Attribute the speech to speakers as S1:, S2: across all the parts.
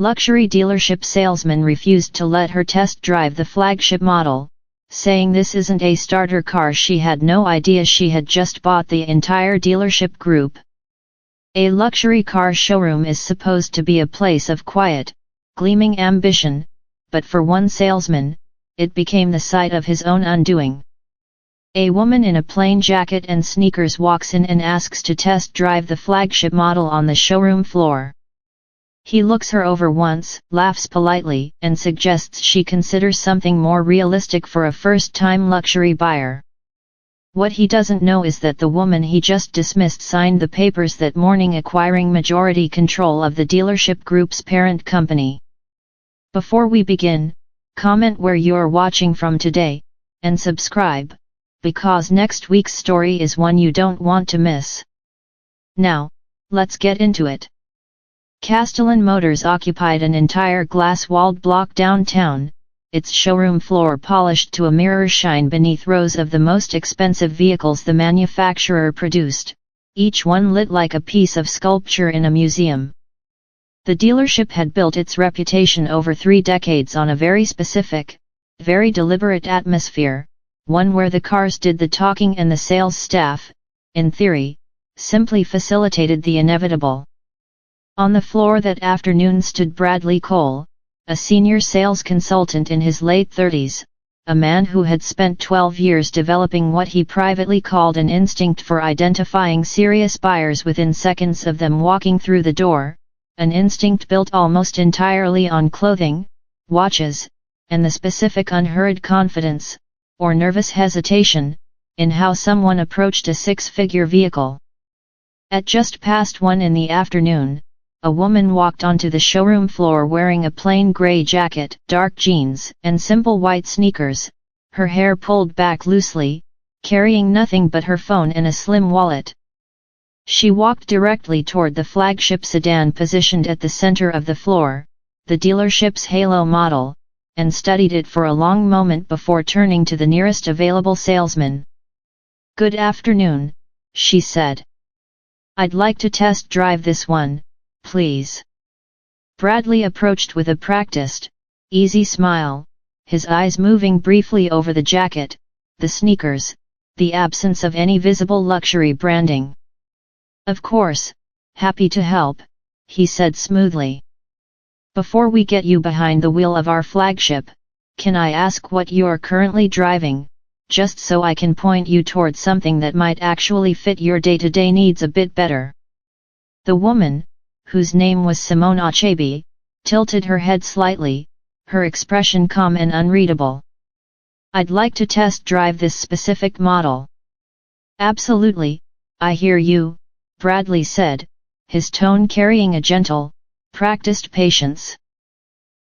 S1: Luxury dealership salesman refused to let her test drive the flagship model, saying this isn't a starter car. She had no idea she had just bought the entire dealership group. A luxury car showroom is supposed to be a place of quiet, gleaming ambition, but for one salesman, it became the site of his own undoing. A woman in a plain jacket and sneakers walks in and asks to test drive the flagship model on the showroom floor. He looks her over once, laughs politely, and suggests she consider something more realistic for a first-time luxury buyer. What he doesn't know is that the woman he just dismissed signed the papers that morning, acquiring majority control of the dealership group's parent company. Before we begin, comment where you're watching from today, and subscribe, because next week's story is one you don't want to miss. Now, let's get into it. Castellan Motors occupied an entire glass-walled block downtown, its showroom floor polished to a mirror shine beneath rows of the most expensive vehicles the manufacturer produced, each one lit like a piece of sculpture in a museum. The dealership had built its reputation over 3 decades on a very specific, very deliberate atmosphere, one where the cars did the talking and the sales staff, in theory, simply facilitated the inevitable. On the floor that afternoon stood Bradley Cole, a senior sales consultant in his late 30s, a man who had spent 12 years developing what he privately called an instinct for identifying serious buyers within seconds of them walking through the door, an instinct built almost entirely on clothing, watches, and the specific unhurried confidence, or nervous hesitation, in how someone approached a 6-figure vehicle. At just past 1 in the afternoon, a woman walked onto the showroom floor wearing a plain gray jacket, dark jeans, and simple white sneakers, her hair pulled back loosely, carrying nothing but her phone and a slim wallet. She walked directly toward the flagship sedan positioned at the center of the floor, the dealership's halo model, and studied it for a long moment before turning to the nearest available salesman. "Good afternoon," she said. "I'd like to test drive this one, please." Bradley approached with a practiced, easy smile, his eyes moving briefly over the jacket, the sneakers, the absence of any visible luxury branding. "Of course, happy to help," he said smoothly. "Before we get you behind the wheel of our flagship, can I ask what you're currently driving, just so I can point you towards something that might actually fit your day-to-day needs a bit better?" The woman, whose name was Simone Achebe, tilted her head slightly, her expression calm and unreadable. "I'd like to test drive this specific model." "Absolutely, I hear you," Bradley said, his tone carrying a gentle, practiced patience.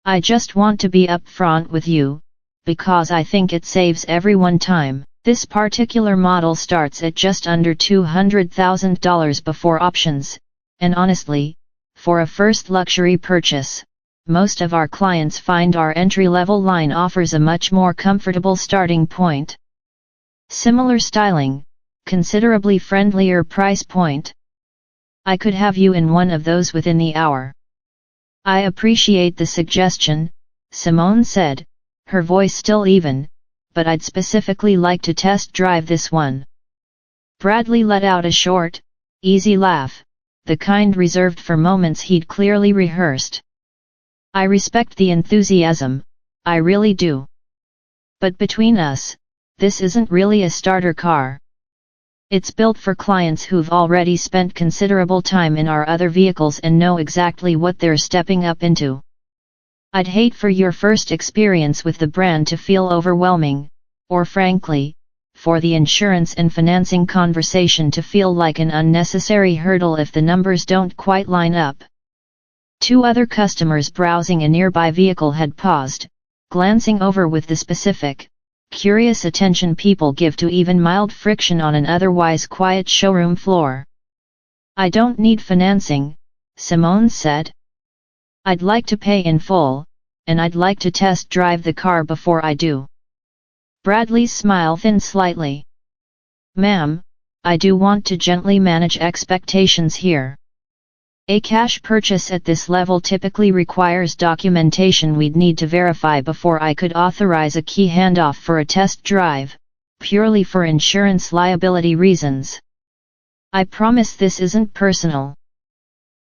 S1: "I just want to be upfront with you, because I think it saves everyone time. This particular model starts at just under $200,000 before options, and honestly, for a first luxury purchase, most of our clients find our entry-level line offers a much more comfortable starting point. Similar styling, considerably friendlier price point. I could have you in one of those within the hour." "I appreciate the suggestion," Simone said, her voice still even, "but I'd specifically like to test drive this one." Bradley let out a short, easy laugh, the kind reserved for moments he'd clearly rehearsed. "I respect the enthusiasm, I really do. But between us, this isn't really a starter car. It's built for clients who've already spent considerable time in our other vehicles and know exactly what they're stepping up into. I'd hate for your first experience with the brand to feel overwhelming, or frankly, for the insurance and financing conversation to feel like an unnecessary hurdle if the numbers don't quite line up." 2 other customers browsing a nearby vehicle had paused, glancing over with the specific, curious attention people give to even mild friction on an otherwise quiet showroom floor. "I don't need financing," Simone said. "I'd like to pay in full, and I'd like to test drive the car before I do." Bradley's smile thinned slightly. "Ma'am, I do want to gently manage expectations here. A cash purchase at this level typically requires documentation we'd need to verify before I could authorize a key handoff for a test drive, purely for insurance liability reasons. I promise this isn't personal.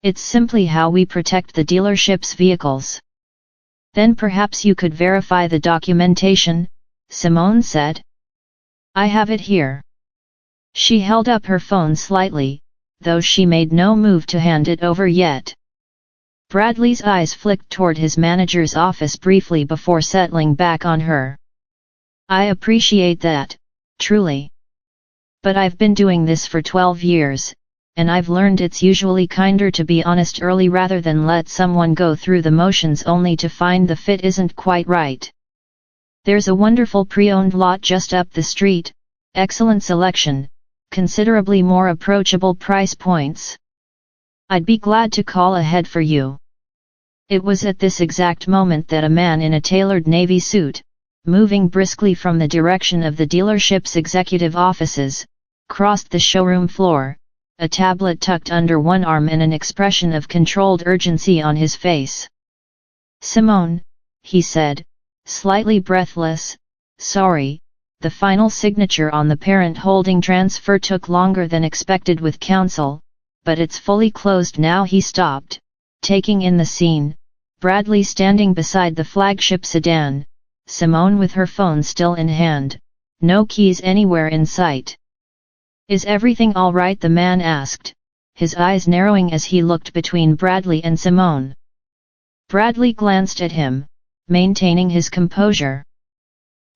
S1: It's simply how we protect the dealership's vehicles. Then perhaps you could verify the documentation, Simone said. I have it here. She held up her phone slightly, though she made no move to hand it over yet. Bradley's eyes flicked toward his manager's office briefly before settling back on her. I appreciate that, truly. But I've been doing this for 12 years, and I've learned it's usually kinder to be honest early rather than let someone go through the motions only to find the fit isn't quite right. There's a wonderful pre-owned lot just up the street, excellent selection, considerably more approachable price points. I'd be glad to call ahead for you. It was at this exact moment that a man in a tailored navy suit, moving briskly from the direction of the dealership's executive offices, crossed the showroom floor, a tablet tucked under one arm and an expression of controlled urgency on his face. Simone, he said, slightly breathless, sorry. The final signature on the parent holding transfer took longer than expected with counsel, but it's fully closed now. He stopped, taking in the scene, Bradley standing beside the flagship sedan, Simone with her phone still in hand, no keys anywhere in sight. Is everything all right? The man asked, his eyes narrowing as he looked between Bradley and Simone. Bradley glanced at him, maintaining his composure.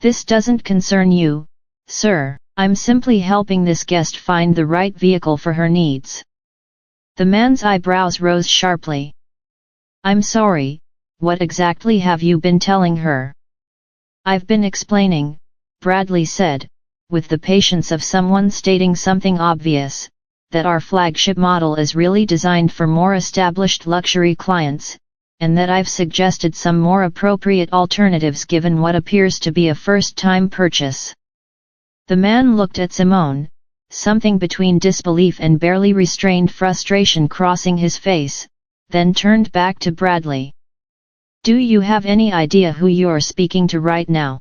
S1: This doesn't concern you, sir. I'm simply helping this guest find the right vehicle for her needs. The man's eyebrows rose sharply. I'm sorry, what exactly have you been telling her? I've been explaining, Bradley said, with the patience of someone stating something obvious, that our flagship model is really designed for more established luxury clients, and that I've suggested some more appropriate alternatives given what appears to be a first-time purchase. The man looked at Simone, something between disbelief and barely restrained frustration crossing his face, then turned back to Bradley. Do you have any idea who you're speaking to right now?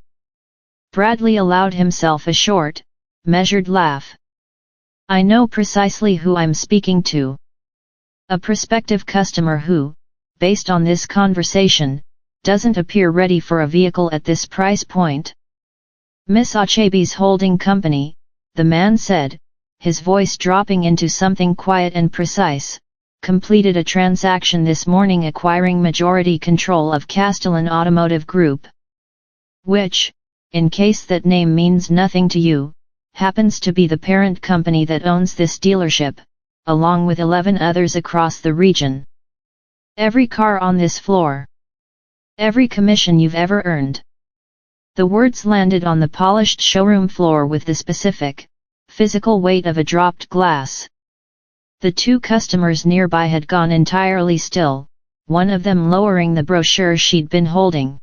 S1: Bradley allowed himself a short, measured laugh. I know precisely who I'm speaking to. A prospective customer who, based on this conversation, doesn't appear ready for a vehicle at this price point. Miss Achebe's holding company, the man said, his voice dropping into something quiet and precise, completed a transaction this morning acquiring majority control of Castellan Automotive Group. Which, in case that name means nothing to you, happens to be the parent company that owns this dealership, along with 11 others across the region. Every car on this floor. Every commission you've ever earned. The words landed on the polished showroom floor with the specific, physical weight of a dropped glass. The two customers nearby had gone entirely still, one of them lowering the brochure she'd been holding.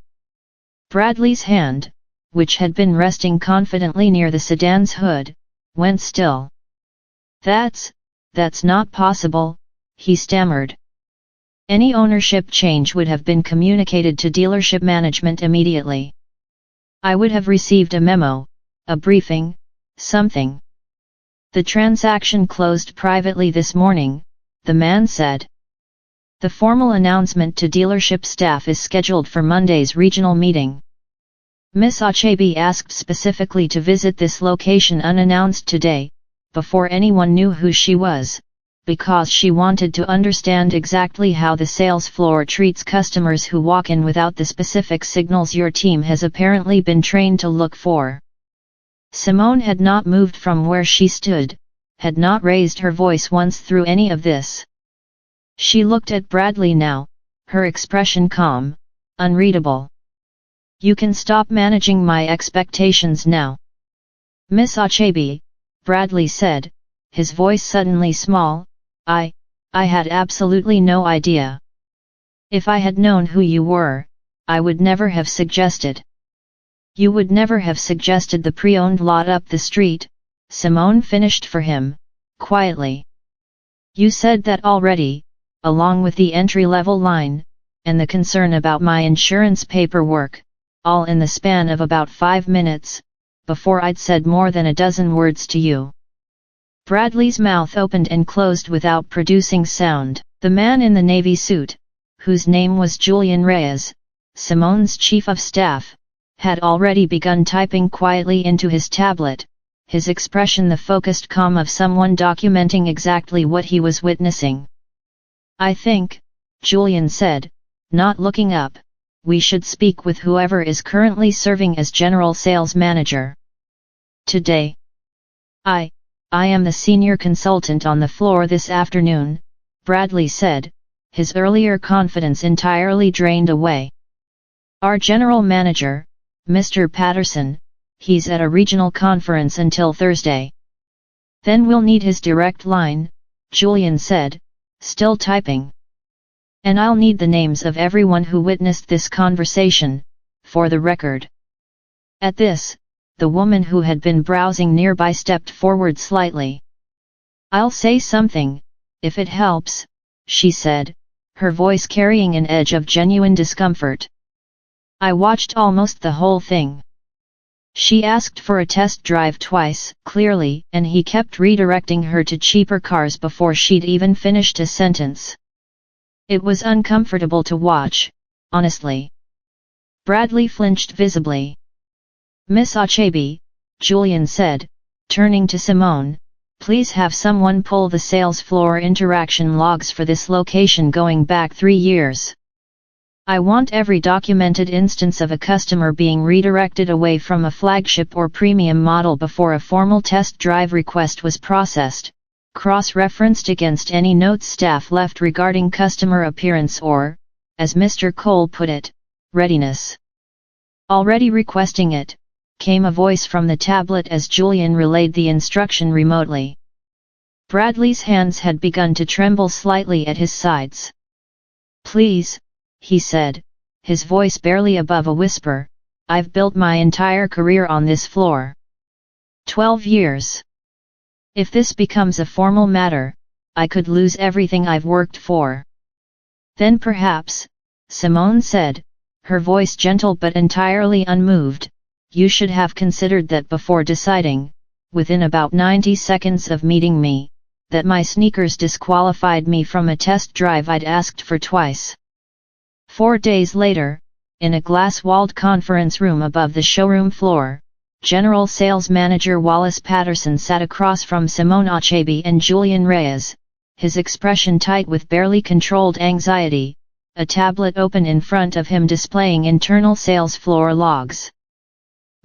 S1: Bradley's hand, which had been resting confidently near the sedan's hood, went still. That's not possible, he stammered. Any ownership change would have been communicated to dealership management immediately. I would have received a memo, a briefing, something. The transaction closed privately this morning, the man said. The formal announcement to dealership staff is scheduled for Monday's regional meeting. Miss Achebe asked specifically to visit this location unannounced today, before anyone knew who she was, because she wanted to understand exactly how the sales floor treats customers who walk in without the specific signals your team has apparently been trained to look for. Simone had not moved from where she stood, had not raised her voice once through any of this. She looked at Bradley now, her expression calm, unreadable. You can stop managing my expectations now. Miss Achebe, Bradley said, his voice suddenly small, I had absolutely no idea. If I had known who you were, I would never have suggested. You would never have suggested the pre-owned lot up the street, Simone finished for him, quietly. You said that already, along with the entry-level line, and the concern about my insurance paperwork, all in the span of about 5 minutes, before I'd said more than a dozen words to you. Bradley's mouth opened and closed without producing sound. The man in the navy suit, whose name was Julian Reyes, Simone's chief of staff, had already begun typing quietly into his tablet, his expression the focused calm of someone documenting exactly what he was witnessing. "I think," Julian said, not looking up, "we should speak with whoever is currently serving as general sales manager. Today. I am the senior consultant on the floor this afternoon," Bradley said, his earlier confidence entirely drained away. "Our general manager, Mr. Patterson, he's at a regional conference until Thursday." "Then we'll need his direct line," Julian said, still typing. "And I'll need the names of everyone who witnessed this conversation, for the record." At this, the woman who had been browsing nearby stepped forward slightly. "I'll say something, if it helps," she said, her voice carrying an edge of genuine discomfort. "I watched almost the whole thing." She asked for a test drive twice, clearly, and he kept redirecting her to cheaper cars before she'd even finished a sentence. It was uncomfortable to watch, honestly. Bradley flinched visibly. "Miss Achebe," Julian said, turning to Simone, "please have someone pull the sales floor interaction logs for this location going back 3 years. I want every documented instance of a customer being redirected away from a flagship or premium model before a formal test drive request was processed, cross-referenced against any notes staff left regarding customer appearance or, as Mr. Cole put it, readiness." "Already requesting it," came a voice from the tablet as Julian relayed the instruction remotely. Bradley's hands had begun to tremble slightly at his sides. "Please," he said, his voice barely above a whisper, "I've built my entire career on this floor. 12 years. If this becomes a formal matter, I could lose everything I've worked for." "Then perhaps," Simone said, her voice gentle but entirely unmoved, "you should have considered that before deciding, within about 90 seconds of meeting me, that my sneakers disqualified me from a test drive I'd asked for twice." 4 days later, in a glass-walled conference room above the showroom floor, General Sales Manager Wallace Patterson sat across from Simone Achebe and Julian Reyes, his expression tight with barely controlled anxiety, a tablet open in front of him displaying internal sales floor logs.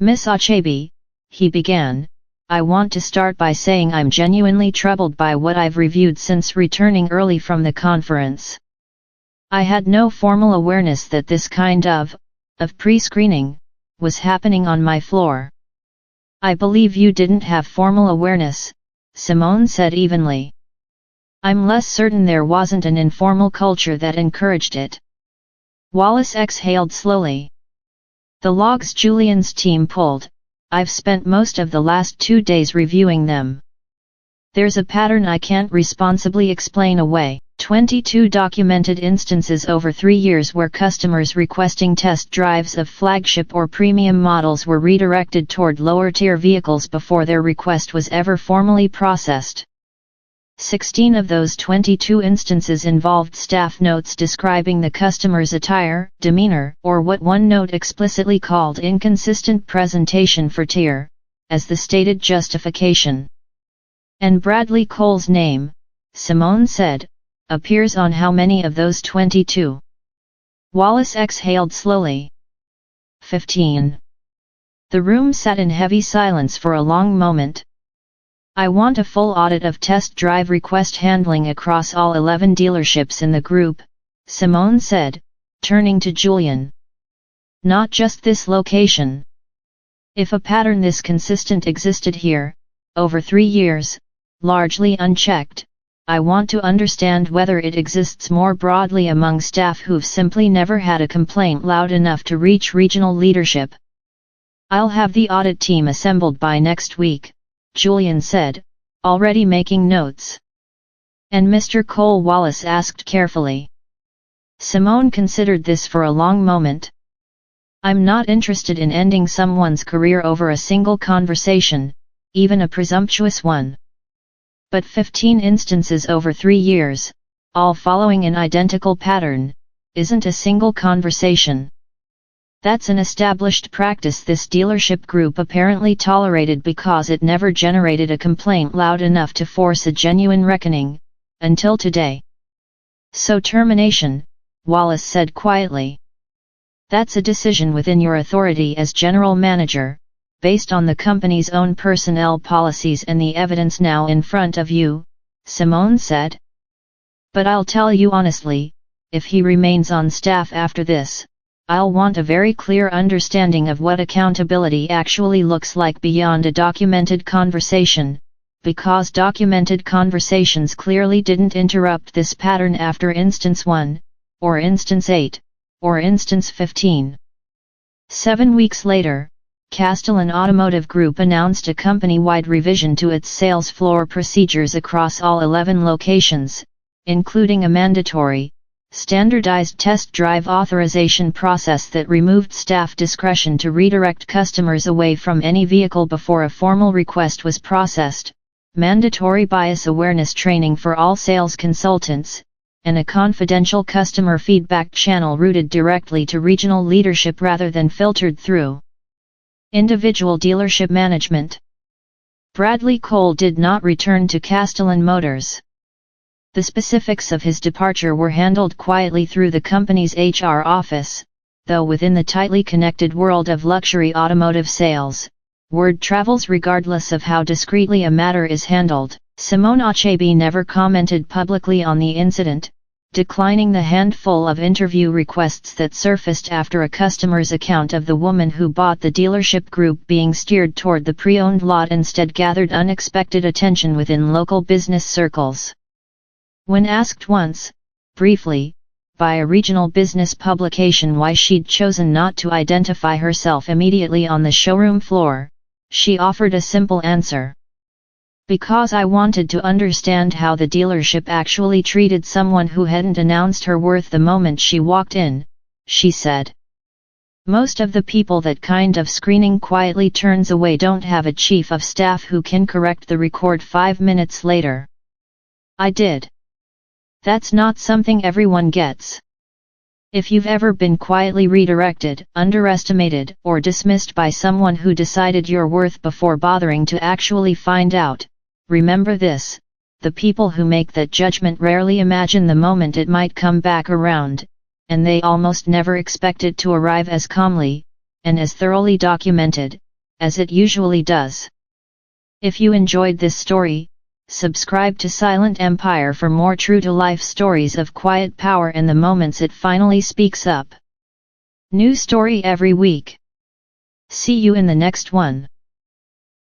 S1: "Miss Achebe," he began, "I want to start by saying I'm genuinely troubled by what I've reviewed since returning early from the conference. I had no formal awareness that this kind of pre-screening was happening on my floor." "I believe you didn't have formal awareness," Simone said evenly. "I'm less certain there wasn't an informal culture that encouraged it." Wallace exhaled slowly. "The logs Julian's team pulled, I've spent most of the last 2 days reviewing them. There's a pattern I can't responsibly explain away. 22 documented instances over 3 years where customers requesting test drives of flagship or premium models were redirected toward lower-tier vehicles before their request was ever formally processed. 16 of those 22 instances involved staff notes describing the customer's attire, demeanor, or what one note explicitly called inconsistent presentation for tier, as the stated justification. And Bradley Cole's name, Simone said, appears on how many of those 22? Wallace exhaled slowly. 15. The room sat in heavy silence for a long moment. "I want a full audit of test drive request handling across all 11 dealerships in the group," Simone said, turning to Julian. "Not just this location. If a pattern this consistent existed here, over 3 years, largely unchecked, I want to understand whether it exists more broadly among staff who've simply never had a complaint loud enough to reach regional leadership." "I'll have the audit team assembled by next week," Julian said, already making notes. And Mr. Cole Wallace asked carefully. Simone considered this for a long moment. I'm not interested in ending someone's career over a single conversation, even a presumptuous one. But 15 instances over 3 years, all following an identical pattern, isn't a single conversation. That's an established practice this dealership group apparently tolerated because it never generated a complaint loud enough to force a genuine reckoning, until today. So termination, Wallace said quietly. That's a decision within your authority as general manager, based on the company's own personnel policies and the evidence now in front of you, Simone said. But I'll tell you honestly, if he remains on staff after this, I'll want a very clear understanding of what accountability actually looks like beyond a documented conversation, because documented conversations clearly didn't interrupt this pattern after instance 1, or instance 8, or instance 15. 7 weeks later, Castellan Automotive Group announced a company-wide revision to its sales floor procedures across all 11 locations, including a mandatory, standardized test drive authorization process that removed staff discretion to redirect customers away from any vehicle before a formal request was processed, mandatory bias awareness training for all sales consultants, and a confidential customer feedback channel routed directly to regional leadership rather than filtered through individual dealership management. Bradley Cole did not return to Castellan Motors. The specifics of his departure were handled quietly through the company's HR office, though within the tightly connected world of luxury automotive sales, word travels regardless of how discreetly a matter is handled. Simone Achebe never commented publicly on the incident, declining the handful of interview requests that surfaced after a customer's account of the woman who bought the dealership group being steered toward the pre-owned lot instead gathered unexpected attention within local business circles. When asked once, briefly, by a regional business publication why she'd chosen not to identify herself immediately on the showroom floor, she offered a simple answer. Because I wanted to understand how the dealership actually treated someone who hadn't announced her worth the moment she walked in, she said. Most of the people that kind of screening quietly turns away don't have a chief of staff who can correct the record 5 minutes later. I did. That's not something everyone gets. If you've ever been quietly redirected, underestimated, or dismissed by someone who decided your worth before bothering to actually find out, remember this: the people who make that judgment rarely imagine the moment it might come back around, and they almost never expect it to arrive as calmly, and as thoroughly documented, as it usually does. If you enjoyed this story, subscribe to Silent Empire for more true-to-life stories of quiet power and the moments it finally speaks up. New story every week. See you in the next one.